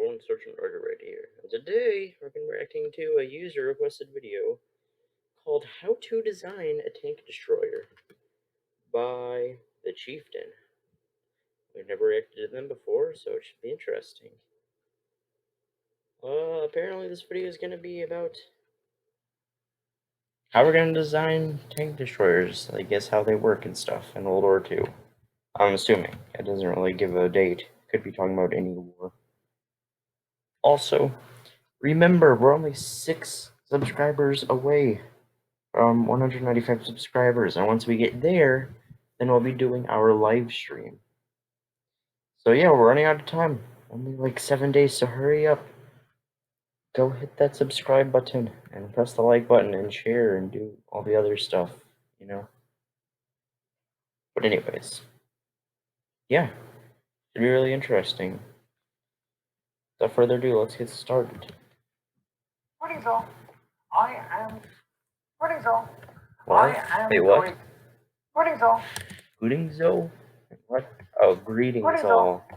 everyone, Sergeant Order right here. And today, we're going to be reacting to a user-requested video called How to Design a Tank Destroyer by the Chieftain. We've never reacted to them before, so it should be interesting. Apparently this video is going to be about how we're going to design tank destroyers, I guess how they work and stuff in World War II. I'm assuming. It doesn't really give a date. Could be talking about any war. Also, remember, we're only 6 subscribers away from 195 subscribers, and once we get there, then we'll be doing our live stream. So yeah, we're running out of time. Only like 7 days, so hurry up. Go hit that subscribe button, and press the like button, and share, and do all the other stuff, you know? But anyways, yeah, should be really interesting. Without further ado, let's get started. Greetings all. Greetings all. What? Wait, what? Greetings all. Greetings all? What? Oh, greetings all. I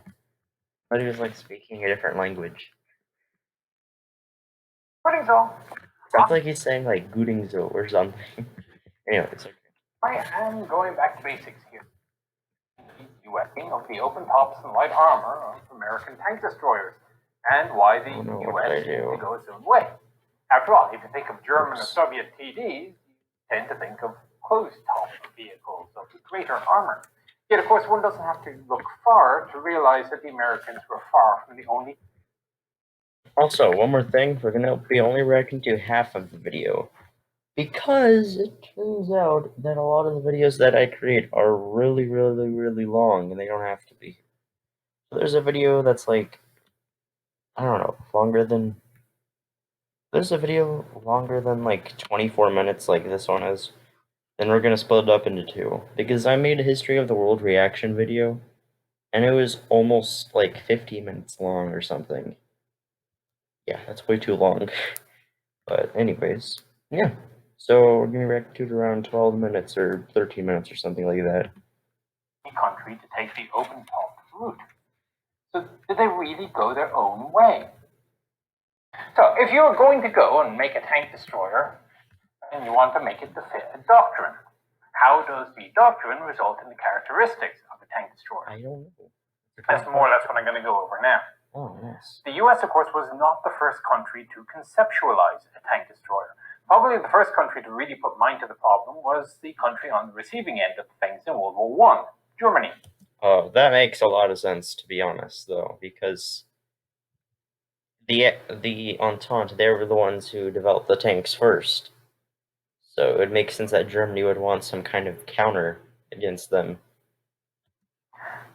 thought he was like speaking a different language. Greetings all. Sounds like he's saying like Goodingzo or something. Anyway, it's okay. I am going back to basics here. U.S. of the open tops and light armor of American tank destroyers, and why the U.S. needs to go its own way. After all, if you think of German or Soviet TDs, you tend to think of closed-top vehicles of greater armor. Yet, of course, one doesn't have to look far to realize that the Americans were far from the only. Also, one more thing, we're going to be only reacting to half of the video, because it turns out that a lot of the videos that I create are really long, and they don't have to be. So there's a video that's like, I don't know, there's a video longer than like 24 minutes like this one is. Then we're going to split it up into 2, because I made a history of the world reaction video, and it was almost like 50 minutes long or something. Yeah, that's way too long. But anyways, yeah. So we're going to react to it around 12 minutes or 13 minutes or something like that. Country to take the open top route. So did they really go their own way? So if you're going to go and make a tank destroyer, and you want to make it to fit a doctrine, how does the doctrine result in the characteristics of a tank destroyer? I don't know. That's more or less what I'm going to go over now. Oh, yes. The US, of course, was not the first country to conceptualize a tank destroyer. Probably the first country to really put mind to the problem was the country on the receiving end of things in World War I, Germany. Oh, that makes a lot of sense, to be honest, though, because the Entente, they were the ones who developed the tanks first. So it would make sense that Germany would want some kind of counter against them.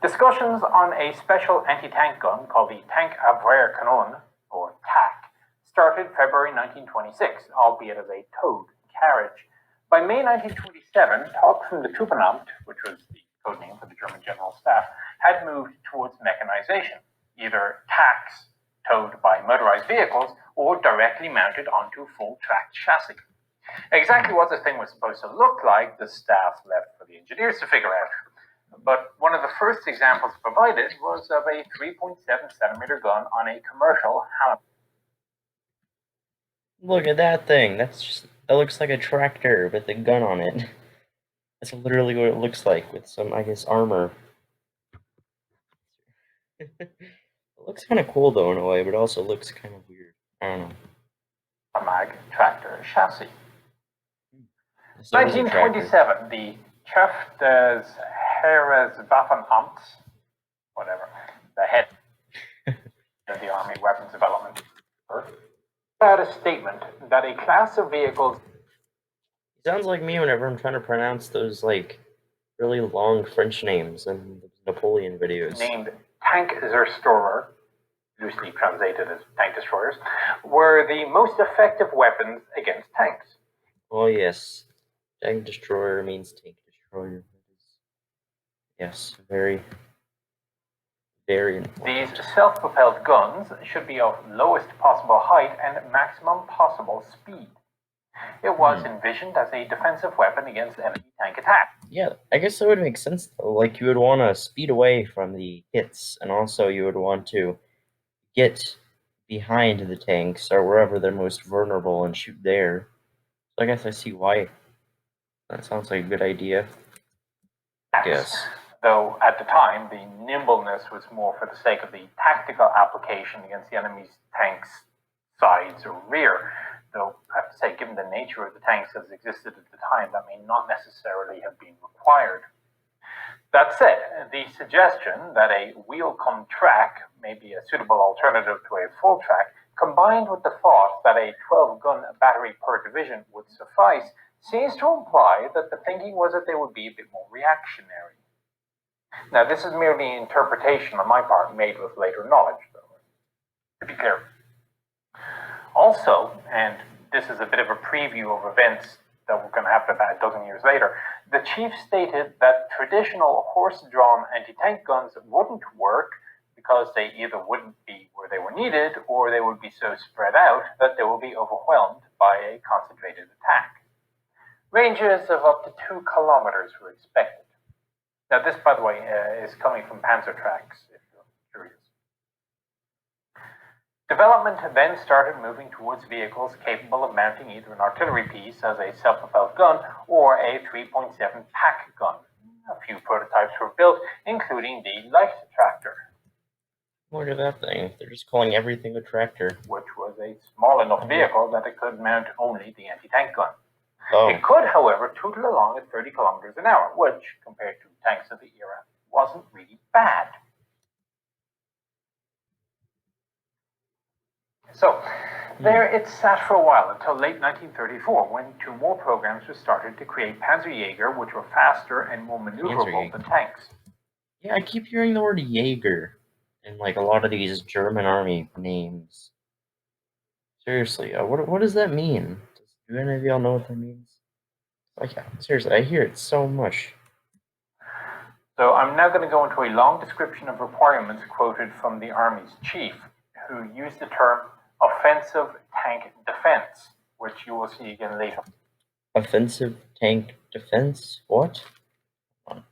Discussions on a special anti-tank gun called the Tankabwehrkanone, or TAC, started February 1926, albeit as a towed carriage. By May 1927, talk from the Truppenamt, which was the code name for the German General Staff, had moved towards mechanization, either TACs towed by motorized vehicles or directly mounted onto full-tracked chassis. Exactly what this thing was supposed to look like, the staff left for the engineers to figure out. But one of the first examples provided was of a 3.7 centimeter gun on a commercial Hammer. Look at that thing. That looks like a tractor with a gun on it. That's literally what it looks like, with some, I guess, armor. It looks kind of cool though in a way, but it also looks kind of weird. I don't know. A mag tractor chassis. 1927, the Chef des Heereswaffenamt, whatever, the head of the Army Weapons Development, had a statement that a class of vehicles. It sounds like me whenever I'm trying to pronounce those like really long French names in the Napoleon videos. Named Tank Zerstorer, loosely translated as tank destroyers, were the most effective weapons against tanks. Oh yes. Tank destroyer means tank destroyer. Yes, very important. These self-propelled guns should be of lowest possible height and maximum possible speed. It was envisioned as a defensive weapon against enemy tank attack. Yeah, I guess that would make sense though. Like, you would want to speed away from the hits, and also you would want to get behind the tanks or wherever they're most vulnerable and shoot there. So I guess I see why. That sounds like a good idea. Yes. Though at the time, the nimbleness was more for the sake of the tactical application against the enemy's tanks' sides or rear. Though I have to say, given the nature of the tanks as existed at the time, that may not necessarily have been required. That said, the suggestion that a wheel-cum track may be a suitable alternative to a full track, combined with the thought that a 12-gun battery per division would suffice, seems to imply that the thinking was that they would be a bit more reactionary. Now, this is merely interpretation on my part, made with later knowledge, though, to be clear. Also, and this is a bit of a preview of events that were going to happen about a dozen years later, the chief stated that traditional horse-drawn anti-tank guns wouldn't work because they either wouldn't be where they were needed or they would be so spread out that they would be overwhelmed by a concentrated attack. Ranges of up to 2 kilometers were expected. Now, this, by the way, is coming from Panzer tracks, if you're curious. Development then started moving towards vehicles capable of mounting either an artillery piece as a self-propelled gun or a 3.7 pack gun. A few prototypes were built, including the light tractor. Look at that thing. They're just calling everything a tractor. Which was a small enough vehicle that it could mount only the anti-tank gun. Oh. It could, however, tootle along at 30 kilometers an hour, which, compared to tanks of the era, wasn't really bad. So, there it sat for a while until late 1934, when 2 more programs were started to create Panzerjäger, which were faster and more maneuverable than tanks. Yeah, I keep hearing the word Jaeger in like a lot of these German army names. Seriously, what does that mean? Do any of y'all know what that means? Like, seriously, I hear it so much. So I'm now going to go into a long description of requirements quoted from the Army's chief, who used the term offensive tank defense, which you will see again later. Offensive tank defense? What? What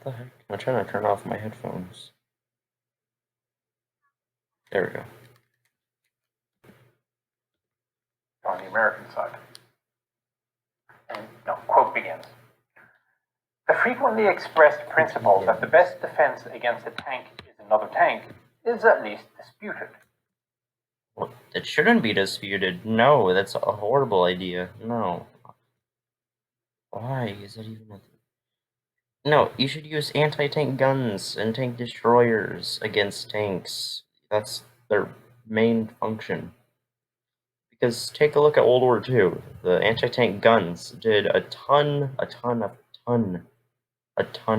the heck? I'm trying to turn off my headphones. There we go. On the American side. And no, quote begins. The frequently expressed principle that the best defense against a tank is another tank is at least disputed. Well, it shouldn't be disputed. No, that's a horrible idea. No. Why is that even a thing? No, you should use anti-tank guns and tank destroyers against tanks. That's their main function. Because take a look at World War II. The anti-tank guns did a ton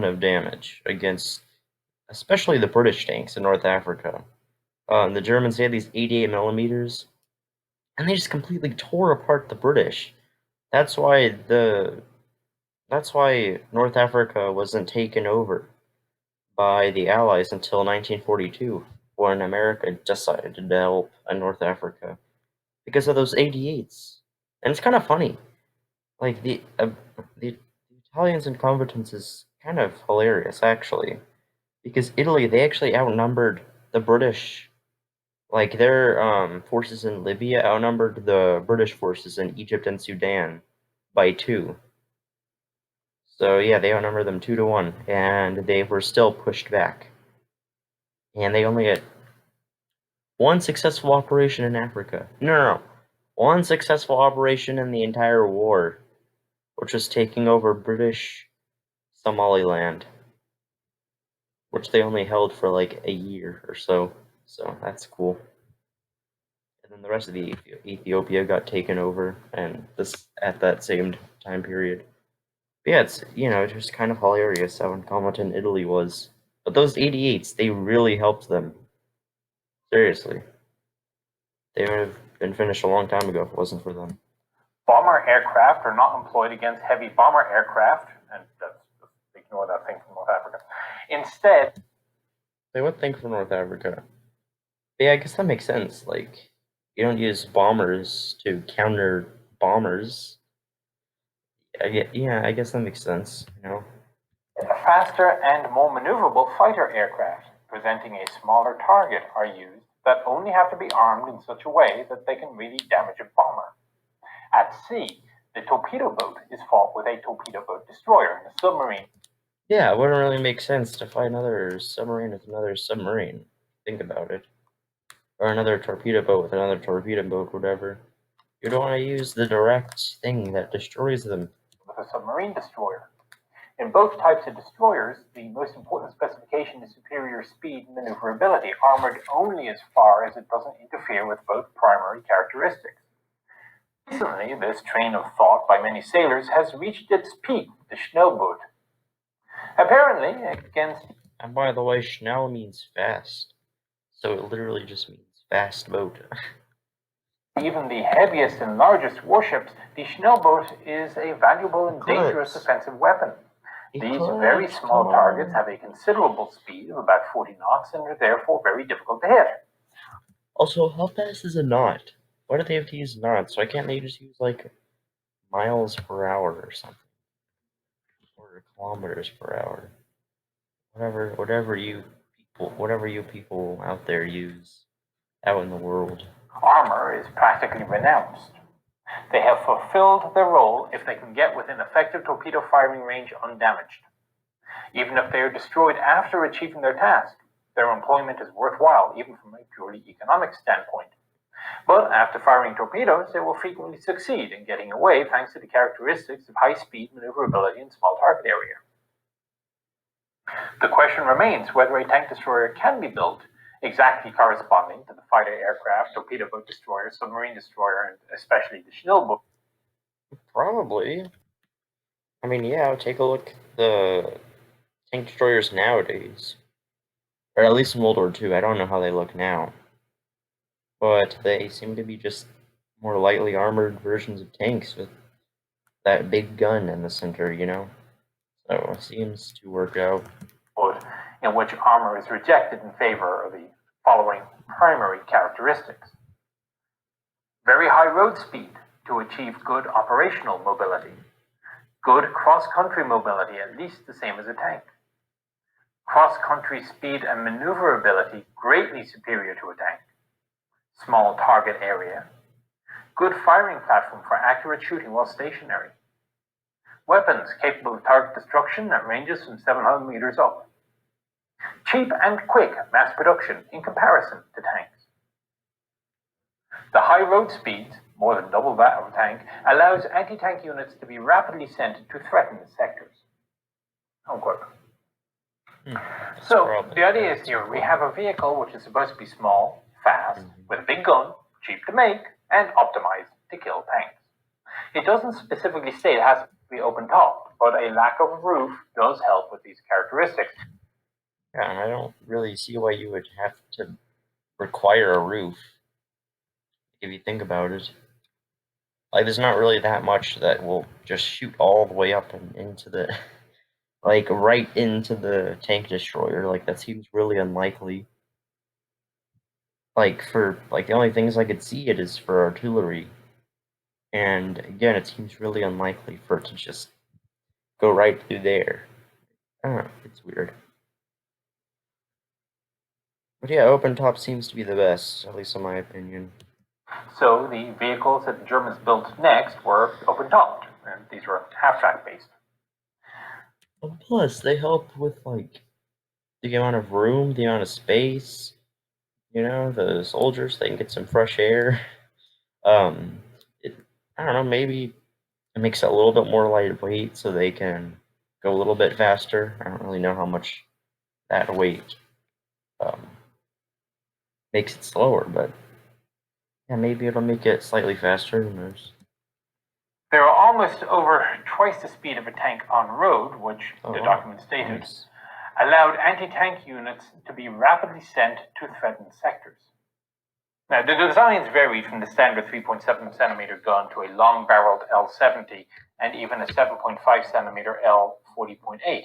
of damage against, especially the British tanks in North Africa. The Germans, they had these 88 millimeters, and they just completely tore apart the British. That's why North Africa wasn't taken over by the Allies until 1942, when America decided to help in North Africa because of those 88s. And it's kind of funny, like the Italians' incompetence is kind of hilarious, actually, because Italy, they actually outnumbered the British. Like, their forces in Libya outnumbered the British forces in Egypt and Sudan by 2. So yeah, they outnumbered them 2 to 1, and they were still pushed back. And they only had 1 successful operation in Africa. No. 1 successful operation in the entire war, which was taking over British Somaliland, which they only held for like a year or so. So that's cool. And then the rest of the Ethiopia got taken over, and this at that same time period. But yeah, it's just kind of hilarious how incompetent Italy was. But those 88s, they really helped them. Seriously, they would have been finished a long time ago if it wasn't for them. Bomber aircraft are not employed against heavy bomber aircraft, and ignore that thing from North Africa. Instead, Say what thing from North Africa? Yeah, I guess that makes sense. Like, you don't use bombers to counter bombers. Yeah, I guess that makes sense, faster and more maneuverable fighter aircraft, presenting a smaller target, are used that only have to be armed in such a way that they can really damage a bomber. At sea, the torpedo boat is fought with a torpedo boat destroyer and a submarine. Yeah, it wouldn't really make sense to fight another submarine with another submarine. Think about it. Or another torpedo boat with another torpedo boat, whatever. You don't want to use the direct thing that destroys them. With a submarine destroyer. In both types of destroyers, the most important specification is superior speed and maneuverability, armored only as far as it doesn't interfere with both primary characteristics. Recently, this train of thought by many sailors has reached its peak with the Schnellboot. Apparently, against... And by the way, Schnell means fast. So it literally just means fast boat. even the heaviest and largest warships, the Schnellboot is a valuable and dangerous offensive weapon. These very small targets have a considerable speed of about 40 knots and are therefore very difficult to hit. Also, how fast is a knot? Why do they have to use knots? Why can't they just use, like, miles per hour or something? Or kilometers per hour? Whatever you people out there use out in the world. Armor is practically renounced. They have fulfilled their role if they can get within effective torpedo firing range undamaged. Even if they are destroyed after achieving their task, their employment is worthwhile even from a purely economic standpoint. But after firing torpedoes, they will frequently succeed in getting away thanks to the characteristics of high speed, maneuverability, and small target area. The question remains whether a tank destroyer can be built exactly corresponding to the fighter aircraft, torpedo boat destroyer, submarine destroyer, and especially the Schnellboot. Probably. I mean, yeah, take a look at the tank destroyers nowadays. Or at least in World War II. I don't know how they look now. But they seem to be just more lightly armored versions of tanks with that big gun in the center, you know? So it seems to work out. In which armor is rejected in favor of the following primary characteristics. Very high road speed to achieve good operational mobility. Good cross-country mobility, at least the same as a tank. Cross-country speed and maneuverability greatly superior to a tank. Small target area. Good firing platform for accurate shooting while stationary. Weapons capable of target destruction at ranges from 700 meters up. Cheap and quick mass production in comparison to tanks. The high road speeds, more than double that of a tank, allows anti-tank units to be rapidly sent to threatened sectors. Unquote. So, the idea is here, we have a vehicle which is supposed to be small, fast, with a big gun, cheap to make, and optimized to kill tanks. It doesn't specifically state it has to be open top, but a lack of a roof does help with these characteristics. Yeah, and I don't really see why you would have to require a roof, if you think about it. Like, there's not really that much that will just shoot all the way up and into the, like, right into the tank destroyer. Like, that seems really unlikely. Like, the only things I could see it is for artillery. And, again, it seems really unlikely for it to just go right through there. I don't know, it's weird. But yeah, open top seems to be the best, at least in my opinion. So the vehicles that the Germans built next were open-topped, and these were half-track based. And plus, they help with, like, the amount of room, the amount of space. You know, the soldiers, they can get some fresh air. I don't know, maybe it makes it a little bit more lightweight so they can go a little bit faster. I don't really know how much that weight makes it slower, but yeah, maybe it'll make it slightly faster, who knows. They are almost over twice the speed of a tank on road, which the document stated, nice. Allowed anti-tank units to be rapidly sent to threatened sectors. Now, the designs varied from the standard 3.7 centimeter gun to a long-barreled L70 and even a 7.5 centimeter L40.8,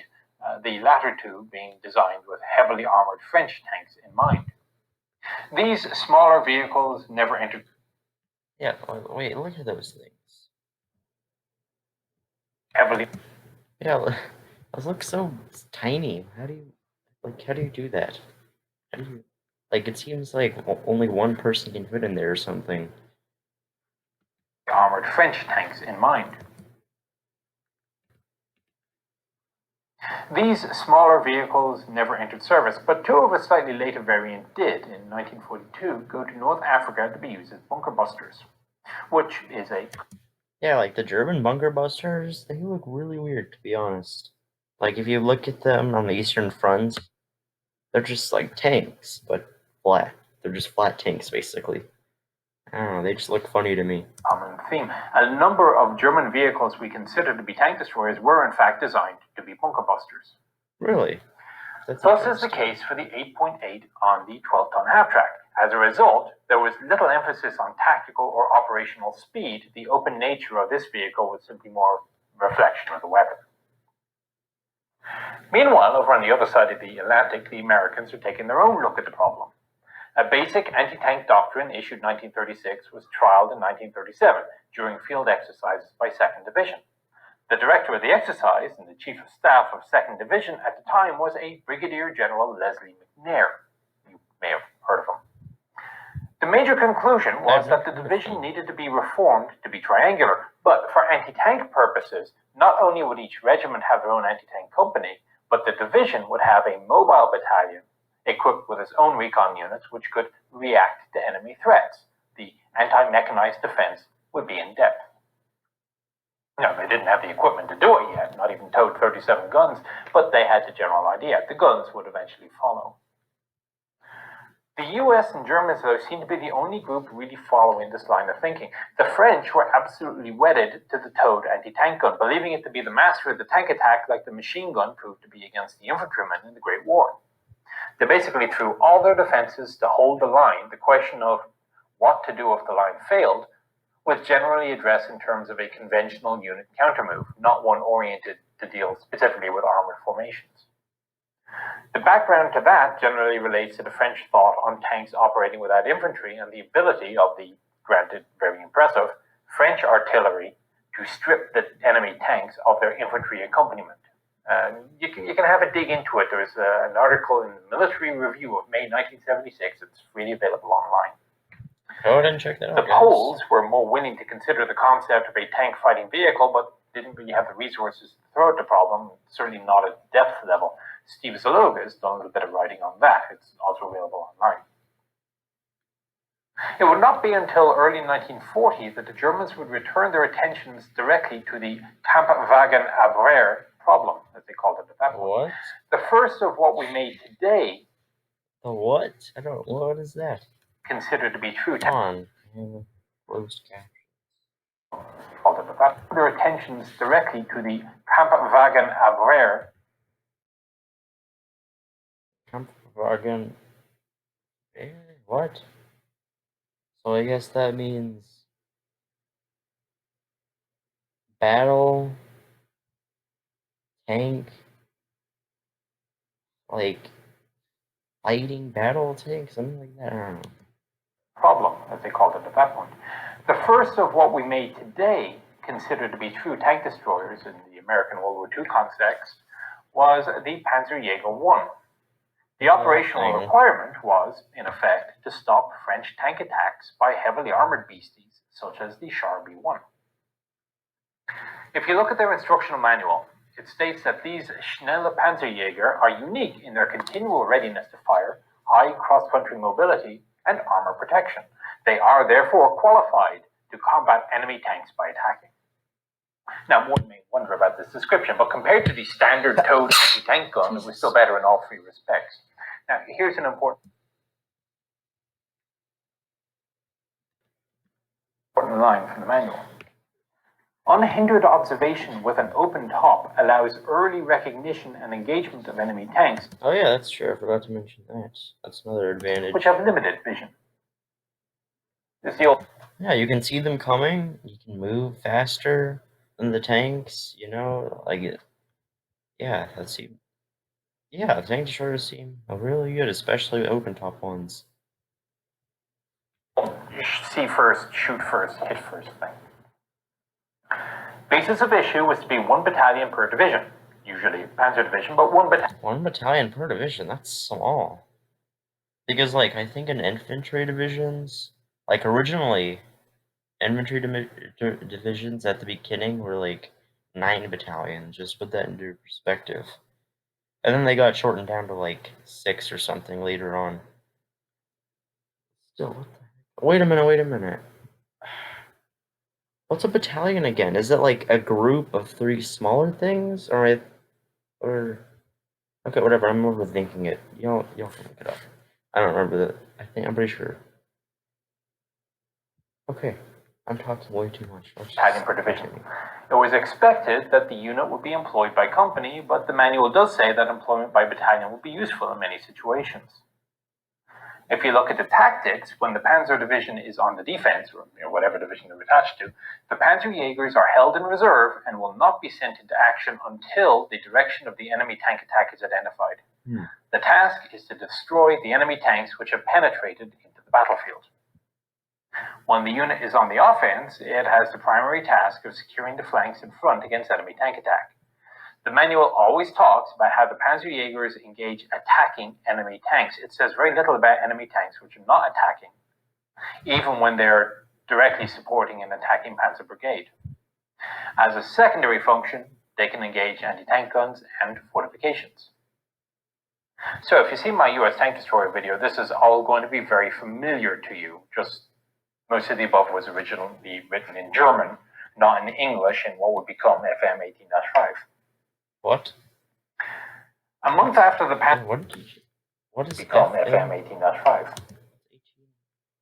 the latter two being designed with heavily armored French tanks in mind. These smaller vehicles never entered. Yeah, wait, look at those things. Heavily. Yeah, Those look so tiny. How do you do that? How do you, it seems like only one person can fit in there or something. Armored French tanks in mind. These smaller vehicles never entered service, but two of a slightly later variant did in 1942 go to North Africa to be used as bunker busters, which is a... Yeah, like the German bunker busters, they look really weird, to be honest. Like, if you look at them on the Eastern Front, they're just like tanks, but flat. They're just flat tanks, basically. I don't know, they just look funny to me. Common theme. A number of German vehicles we consider to be tank destroyers were in fact designed to be bunker busters. Really? That's Thus is the case for the 8.8 on the 12-ton half-track. As a result, there was little emphasis on tactical or operational speed. The open nature of this vehicle was simply more reflection of the weapon. Meanwhile, over on the other side of the Atlantic, the Americans are taking their own look at the problem. A basic anti-tank doctrine issued 1936 was trialed in 1937 during field exercises by 2nd Division. The director of the exercise and the chief of staff of 2nd Division at the time was a Brigadier General Leslie McNair. You may have heard of him. The major conclusion was that the division needed to be reformed to be triangular, but for anti-tank purposes, not only would each regiment have their own anti-tank company, but the division would have a mobile battalion equipped with its own recon units which could react to enemy threats. The anti-mechanized defense would be in depth. No, they didn't have the equipment to do it yet, not even towed 37 guns, but they had the general idea. The guns would eventually follow. The US and Germans, though, seem to be the only group really following this line of thinking. The French were absolutely wedded to the towed anti-tank gun, believing it to be the master of the tank attack like the machine gun proved to be against the infantrymen in the Great War. They basically threw all their defenses to hold the line. The question of what to do if the line failed was generally addressed in terms of a conventional unit countermove, not one oriented to deal specifically with armored formations. The background to that generally relates to the French thought on tanks operating without infantry and the ability of the, granted very impressive, French artillery to strip the enemy tanks of their infantry accompaniment. You can have a dig into it. There's an article in the Military Review of May 1976. It's freely available online. Go ahead and check that out. The Poles were more willing to consider the concept of a tank fighting vehicle, but didn't really have the resources to throw at the problem, certainly not at depth level. Steve Zalog has done a little bit of writing on that. It's also available online. It would not be until early 1940 that the Germans would return their attentions directly to the Kampfwagenabwehr problem, as they called it at that point. What? The first of what we made today. The what? What is that? Considered to be true. On. Closed captions. Called it at that. Their attentions directly to the Kampfwagenabwehr. Kampfwagen. What? So I guess that means battle tank, like fighting battle tank, something like that. I don't know. Problem, as they called it at that point. The first of what we made today, considered to be true tank destroyers in the American World War II context, was the Panzerjäger 1. The operational requirement was, in effect, to stop French tank attacks by heavily armored beasties such as the Char B1. If you look at their instructional manual, it states that these Schnelle Panzerjäger are unique in their continual readiness to fire, high cross-country mobility, and armor protection. They are therefore qualified to combat enemy tanks by attacking. Now, one may wonder about this description, but compared to the standard towed anti-tank gun, it was still better in all three respects. Now, here's an important line from the manual. Unhindered observation with an open top allows early recognition and engagement of enemy tanks. Oh yeah, that's true. I forgot to mention that. That's another advantage. Which have limited vision. This is the old... Yeah, you can see them coming. You can move faster than the tanks. You know, like it. Yeah, that's even. Yeah, tank destroyers seem really good, especially open top ones. See first, shoot first, hit first thing. Basis of issue was to be 1 battalion per division. usually Panzer Division, but one battalion. 1 battalion per division, that's small. Because, like, I think in infantry divisions, like, originally, infantry divisions at the beginning were, like, 9 battalions, just put that into perspective. And then they got shortened down to, like, 6 or something later on. Still, what the heck? Wait a minute. What's a battalion again? Is it, like, a group of 3 smaller things? Or okay, whatever, I'm overthinking it. Y'all can look it up. I don't remember that. I'm pretty sure. Okay, I'm talking way too much. Battalion per division. It was expected that the unit would be employed by company, but the manual does say that employment by battalion would be useful in many situations. If you look at the tactics, when the Panzer Division is on the defense, or whatever division they're attached to, the Panzerjägers are held in reserve and will not be sent into action until the direction of the enemy tank attack is identified. The task is to destroy the enemy tanks which have penetrated into the battlefield. When the unit is on the offense, it has the primary task of securing the flanks in front against enemy tank attack. The manual always talks about how the Panzerjägers engage attacking enemy tanks. It says very little about enemy tanks which are not attacking, even when they're directly supporting an attacking Panzer brigade. As a secondary function, they can engage anti-tank guns and fortifications. So if you see my US tank destroyer video, this is all going to be very familiar to you. Just most of the above was originally written in German, not in English, in what would become FM 18-5. What? A month after the what is become FM 18-5?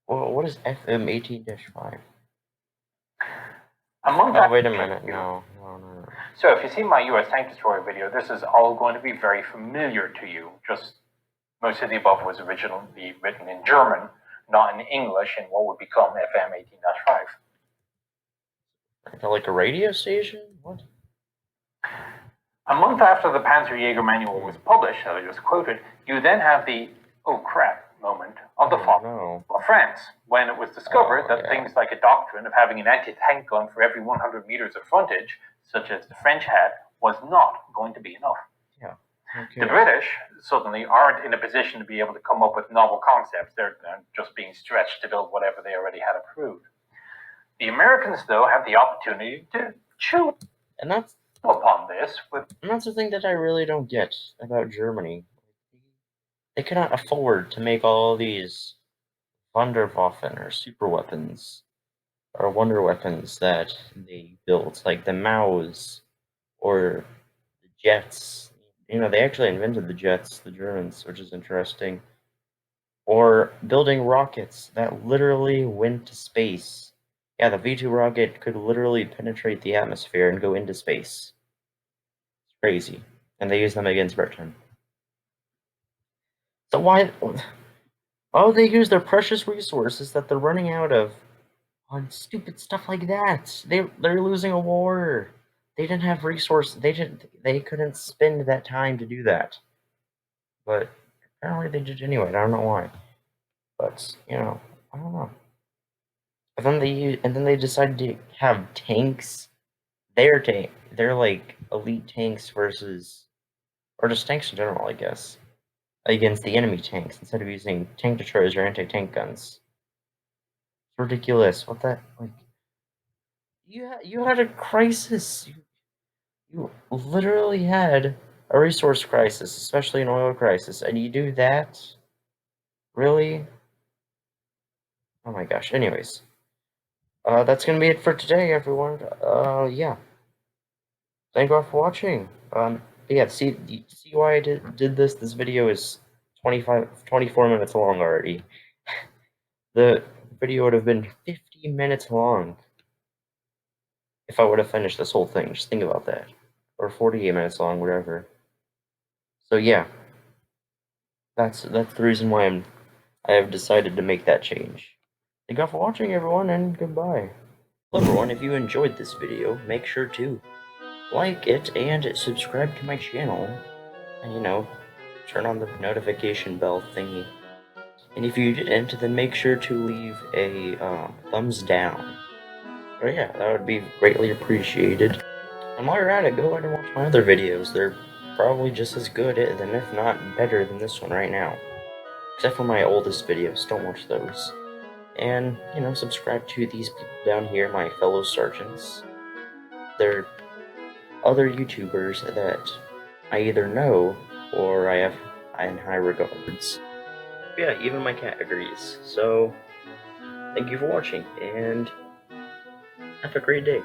Well, what is FM 18-5? A month Oh, wait a minute. No. So if you see my US tank destroyer video, this is all going to be very familiar to you. Just most of the above was originally written in German, not in English, in what would become FM 18-5. Like a radio station? What? A month after the Panzerjäger manual was published, as I just quoted, you then have the oh crap moment of the fall of France, when it was discovered that things like a doctrine of having an anti-tank gun for every 100 meters of frontage, such as the French had, was not going to be enough. Yeah. Okay. The British suddenly aren't in a position to be able to come up with novel concepts. They're just being stretched to build whatever they already had approved. The Americans, though, have the opportunity to chew upon this. And that's the thing that I really don't get about Germany. They cannot afford to make all these Wunderwaffen or super weapons or wonder weapons that they built, like the Maus or the jets. You know, they actually invented the jets, the Germans, which is interesting. Or building rockets that literally went to space. Yeah, the V2 rocket could literally penetrate the atmosphere and go into space. It's crazy. And they use them against Britain. So why they use their precious resources that they're running out of on stupid stuff like that? They're losing a war. They didn't have resources. They couldn't spend that time to do that. But apparently they did anyway. I don't know why. But I don't know. And then they decided to have tanks. They're like elite tanks versus, or just tanks in general, I guess, against the enemy tanks instead of using tank destroyers or anti-tank guns. It's ridiculous. What that like? You had a crisis. You literally had a resource crisis, especially an oil crisis, and you do that? Really? Oh my gosh. Anyways, that's gonna be it for today, everyone. Yeah. Thank you all for watching. Yeah, see why I did this? This video is 24 minutes long already. The video would have been 50 minutes long if I would have finished this whole thing. Just think about that. Or 48 minutes long, whatever. So yeah, that's the reason why I have decided to make that change. Thank you all for watching, everyone, and goodbye. Hello, everyone. If you enjoyed this video, make sure to like it and subscribe to my channel, and turn on the notification bell thingy. And if you didn't, then make sure to leave a thumbs down. Oh yeah, that would be greatly appreciated. And while you're at it, go ahead and watch my other videos. They're probably just as good, and if not better than this one right now. Except for my oldest videos, don't watch those. And, subscribe to these people down here, my fellow sergeants. They're other YouTubers that I either know or I have in high regards. Yeah, even my cat agrees. So, thank you for watching, and have a great day.